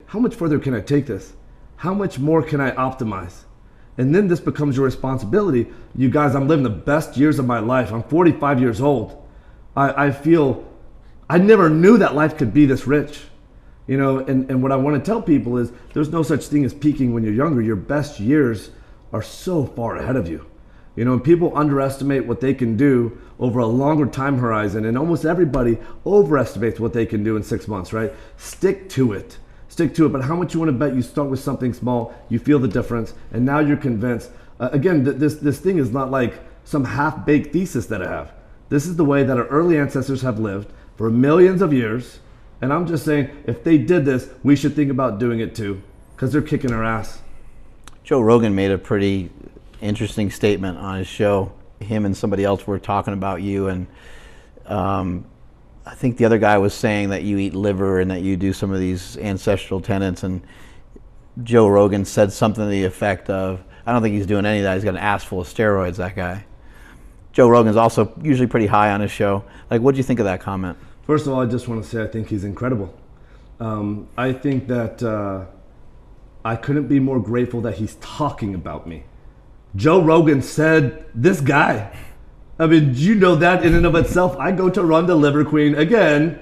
how much further can I take this? How much more can I optimize? And then this becomes your responsibility. You guys, I'm living the best years of my life. I'm 45 years old. I feel, I never knew that life could be this rich. You know, and what I want to tell people is there's no such thing as peaking when you're younger. Your best years are so far ahead of you. You know, and people underestimate what they can do over a longer time horizon, and almost everybody overestimates what they can do in 6 months, right? Stick to it. Stick to it. But how much you want to bet you start with something small, you feel the difference, and now you're convinced. Again, this thing is not like some half-baked thesis that I have. This is the way that our early ancestors have lived for millions of years. And I'm just saying, if they did this, we should think about doing it too, because they're kicking our ass. Joe Rogan made a pretty interesting statement on his show. Him and somebody else were talking about you, and I think the other guy was saying that you eat liver and that you do some of these ancestral tenets, and Joe Rogan said something to the effect of, I don't think he's doing any of that, he's got an ass full of steroids, that guy. Joe Rogan's also usually pretty high on his show. Like, what do you think of that comment? First of all, I just want to say I think he's incredible. I think that I couldn't be more grateful that he's talking about me. Joe Rogan said, this guy. I mean, you know that in and of itself. I go to run the Liver Queen again.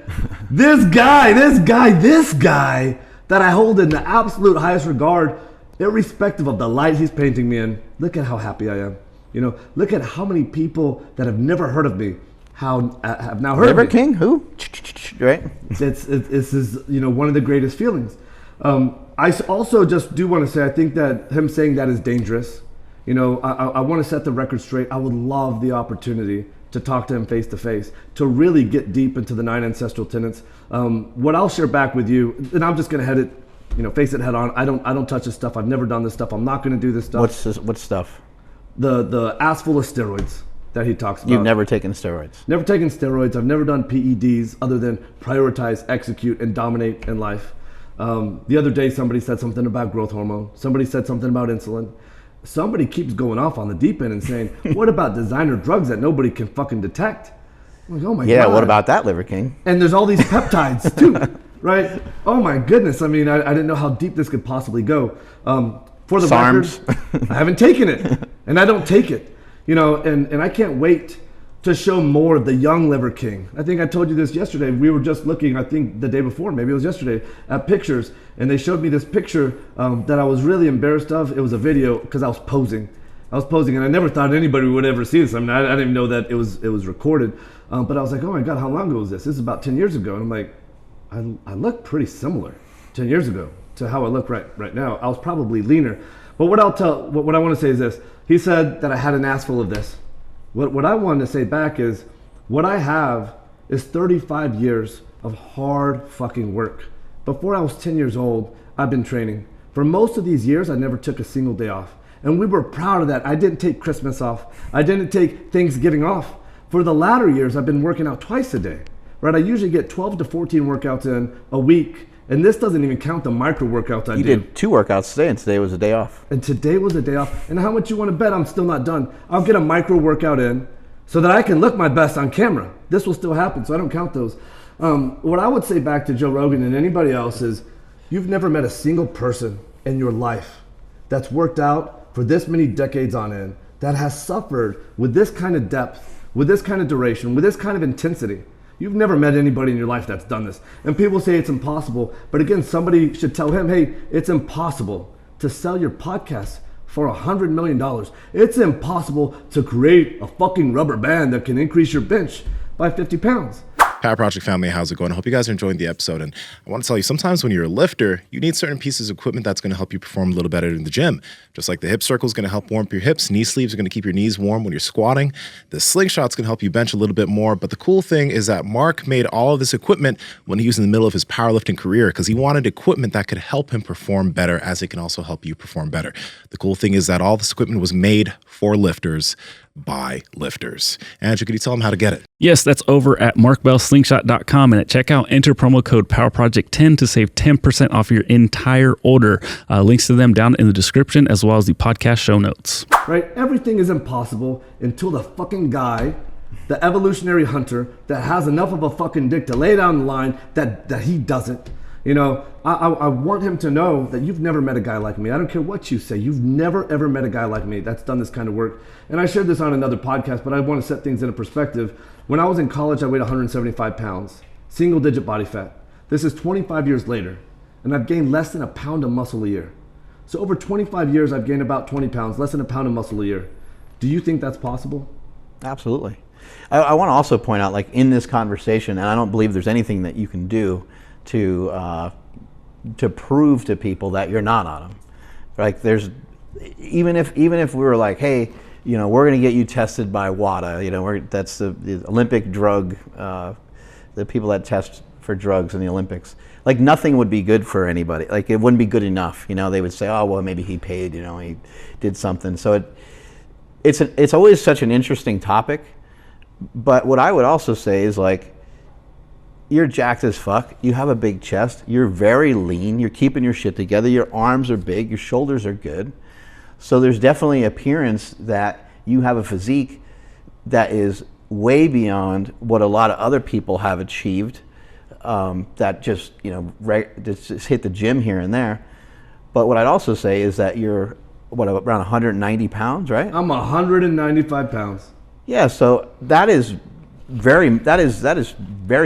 This guy that I hold in the absolute highest regard, irrespective of the light he's painting me in. Look at how happy I am. You know, look at how many people that have never heard of me have now heard Liver of me. King? Who? Right? This is, you know, one of the greatest feelings. I also just do want to say, I think that him saying that is dangerous. You know, I want to set the record straight. I would love the opportunity to talk to him face to face, to really get deep into the 9 ancestral tenets. What I'll share back with you, and I'm just going to head it, you know, face it head on. I don't touch this stuff. I've never done this stuff. I'm not going to do this stuff. What stuff? The ass full of steroids that he talks about. You've never taken steroids? Never taken steroids. I've never done PEDs other than prioritize, execute, and dominate in life. The other day, somebody said something about growth hormone. Somebody said something about insulin. Somebody keeps going off on the deep end and saying, what about designer drugs that nobody can fucking detect? I'm like, oh my God. Yeah, what about that, Liver King? And there's all these peptides too, right? Oh my goodness. I mean, I didn't know how deep this could possibly go. For the record, I haven't taken it, and I don't take it. You know, and I can't wait to show more of the young Liver King. I think I told you this yesterday. We were just looking, I think the day before, maybe it was yesterday, at pictures, and they showed me this picture that I was really embarrassed of. It was a video because I was posing. And I never thought anybody would ever see this. I mean, I didn't even know that it was recorded. But I was like, oh my God, how long ago was this? This is about 10 years ago. And I'm like, I look pretty similar 10 years ago to how I look right now. I was probably leaner. But what I want to say is this. He said that I had an ass full of this. What I wanted to say back is, what I have is 35 years of hard fucking work. Before I was 10 years old, I've been training. For most of these years, I never took a single day off. And we were proud of that. I didn't take Christmas off. I didn't take Thanksgiving off. For the latter years, I've been working out twice a day, right? I usually get 12 to 14 workouts in a week. And this doesn't even count the micro workouts I do. You did 2 workouts today, and today was a day off. And today was a day off. And how much you want to bet I'm still not done? I'll get a micro workout in so that I can look my best on camera. This will still happen, so I don't count those. What I would say back to Joe Rogan and anybody else is, you've never met a single person in your life that's worked out for this many decades on end, that has suffered with this kind of depth, with this kind of duration, with this kind of intensity. You've never met anybody in your life that's done this. And people say it's impossible, but again, somebody should tell him, hey, it's impossible to sell your podcast for $100 million. It's impossible to create a fucking rubber band that can increase your bench by 50 pounds. Power Project family, how's it going? I hope you guys are enjoying the episode. And I want to tell you, sometimes when you're a lifter, you need certain pieces of equipment that's going to help you perform a little better in the gym. Just like the hip circle is going to help warm up your hips, knee sleeves are going to keep your knees warm when you're squatting. The slingshot's going to help you bench a little bit more. But the cool thing is that Mark made all of this equipment when he was in the middle of his powerlifting career, because he wanted equipment that could help him perform better, as it can also help you perform better. The cool thing is that all this equipment was made for lifters by lifters. Andrew, could you tell them how to get it? Yes, that's over at markbellslingshot.com, and at checkout, enter promo code PowerProject10 to save 10% off your entire order. Links to them down in the description, as well as the podcast show notes. Right? Everything is impossible until the fucking guy, the evolutionary hunter, that has enough of a fucking dick to lay down the line that he doesn't. You know, I want him to know that you've never met a guy like me. I don't care what you say. You've never, ever met a guy like me that's done this kind of work. And I shared this on another podcast, but I want to set things into perspective. When I was in college, I weighed 175 pounds, single digit body fat. This is 25 years later, and I've gained less than a pound of muscle a year. So over 25 years, I've gained about 20 pounds, less than a pound of muscle a year. Do you think that's possible? Absolutely. I want to also point out, like in this conversation, and I don't believe there's anything that you can do to prove to people that you're not on them. Like there's, even if we were like, hey, you know, we're going to get you tested by WADA, you know, that's the Olympic drug, the people that test for drugs in the Olympics. Like nothing would be good for anybody. Like it wouldn't be good enough. You know, they would say, oh, well, maybe he paid, you know, he did something. So it's always such an interesting topic. But what I would also say is like, you're jacked as fuck. You have a big chest. You're very lean. You're keeping your shit together. Your arms are big. Your shoulders are good. So there's definitely appearance that you have a physique that is way beyond what a lot of other people have achieved. That just, you know, just hit the gym here and there. But what I'd also say is that you're around 190 pounds, right? I'm 195 pounds. Yeah, so that is very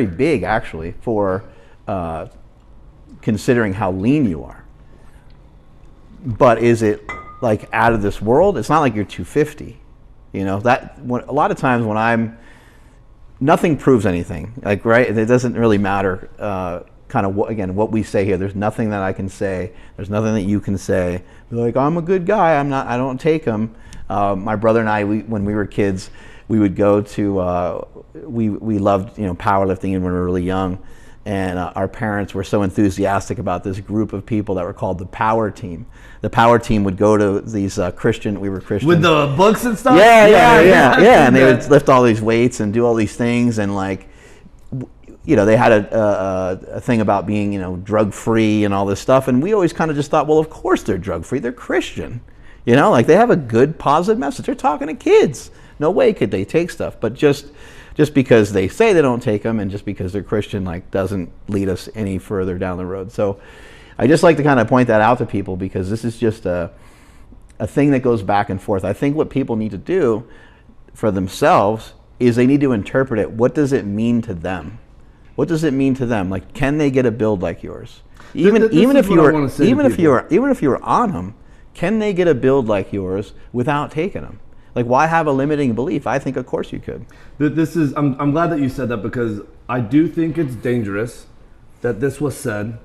big actually for considering how lean you are. But is it like out of this world? It's not like you're 250. You know, a lot of times when nothing proves anything. Like, right? It doesn't really matter kind of what we say here. There's nothing that I can say. There's nothing that you can say. Be like, I'm a good guy. I don't take them. My brother and I, when we were kids, we would go to, we loved, you know, powerlifting when we were really young. And our parents were so enthusiastic about this group of people that were called the Power Team. The Power Team would go to these we were Christian. With the books and stuff? Yeah. And they would lift all these weights and do all these things. And like, you know, they had a thing about being, you know, drug-free and all this stuff. And we always kind of just thought, well, of course they're drug-free. They're Christian. You know, like they have a good, positive message. They're talking to kids. No way could they take stuff. But just because they say they don't take them and just because they're Christian, like, doesn't lead us any further down the road. So I just like to kind of point that out to people because this is just a thing that goes back and forth. I think what people need to do for themselves is they need to interpret it. What does it mean to them? What does it mean to them? Like, can they get a build like yours? Even if you were on them, can they get a build like yours without taking them? Like, why have a limiting belief? I think, of course, you could. I'm glad that you said that because I do think it's dangerous that this was said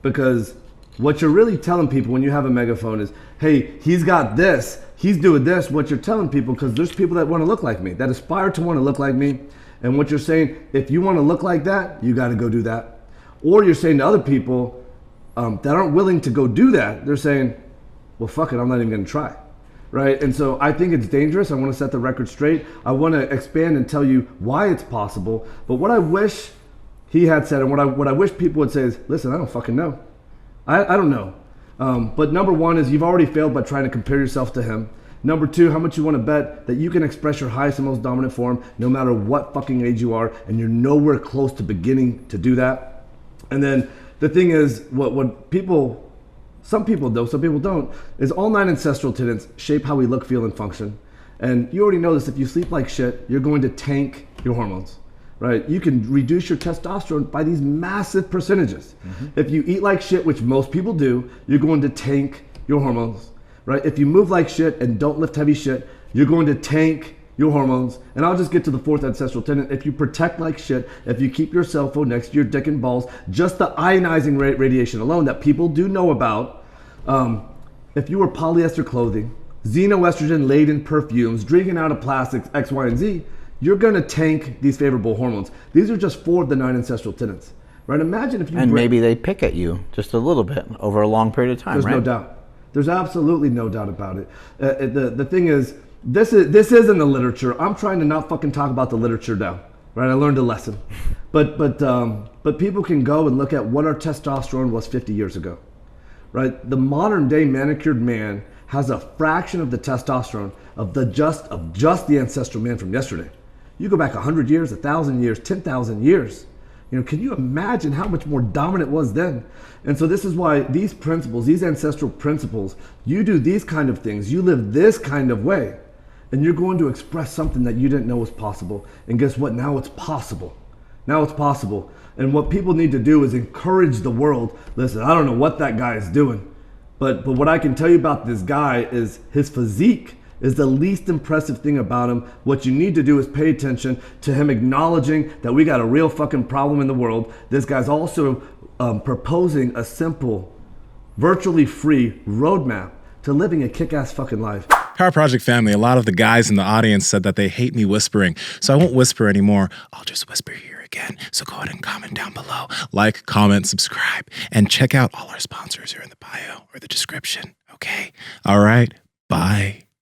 because what you're really telling people when you have a megaphone is, hey, he's got this, he's doing this. What you're telling people, because there's people that want to look like me, that aspire to want to look like me. And what you're saying, if you want to look like that, you got to go do that. Or you're saying to other people that aren't willing to go do that, they're saying, well, fuck it, I'm not even going to try. Right? And so I think it's dangerous. I want to set the record straight. I want to expand and tell you why it's possible. But what I wish he had said and what I wish people would say is, listen, I don't fucking know. I don't know. But number one is you've already failed by trying to compare yourself to him. Number two, how much you want to bet that you can express your highest and most dominant form no matter what fucking age you are, and you're nowhere close to beginning to do that. And then the thing is, what people... Some people do, some people don't, is all 9 ancestral tenets shape how we look, feel, and function. And you already know this, if you sleep like shit, you're going to tank your hormones, right? You can reduce your testosterone by these massive percentages. Mm-hmm. If you eat like shit, which most people do, you're going to tank your hormones, right? If you move like shit and don't lift heavy shit, you're going to tank your hormones. And I'll just get to the 4th ancestral tenet. If you protect like shit, if you keep your cell phone next to your dick and balls, just the ionizing radiation alone that people do know about, if you were polyester clothing, xenoestrogen laden perfumes, drinking out of plastics, X, Y, and Z, you're gonna tank these favorable hormones. These are just 4 of the 9 ancestral tenets, right? Imagine if you... And maybe they pick at you just a little bit over a long period of time, There's right? no doubt. There's absolutely no doubt about it. The thing is, this is in the literature. I'm trying to not fucking talk about the literature now, right? I learned a lesson. But people can go and look at what our testosterone was 50 years ago, right? The modern day manicured man has a fraction of the testosterone of just the ancestral man from yesterday. You go back 100 years, 1,000 years, 10,000 years, Can you imagine how much more dominant it was then? And so this is why these principles, these ancestral principles, you do these kind of things, you live this kind of way, and you're going to express something that you didn't know was possible. And guess what? Now it's possible. Now it's possible. And what people need to do is encourage the world. Listen, I don't know what that guy is doing, but what I can tell you about this guy is his physique is the least impressive thing about him. What you need to do is pay attention to him acknowledging that we got a real fucking problem in the world. This guy's also proposing a simple, virtually free roadmap to living a kick-ass fucking life. Power Project family, a lot of the guys in the audience said that they hate me whispering, so I won't whisper anymore. I'll just whisper here again. So go ahead and comment down below. Like, comment, subscribe, and check out all our sponsors here in the bio or the description. Okay? All right. Bye.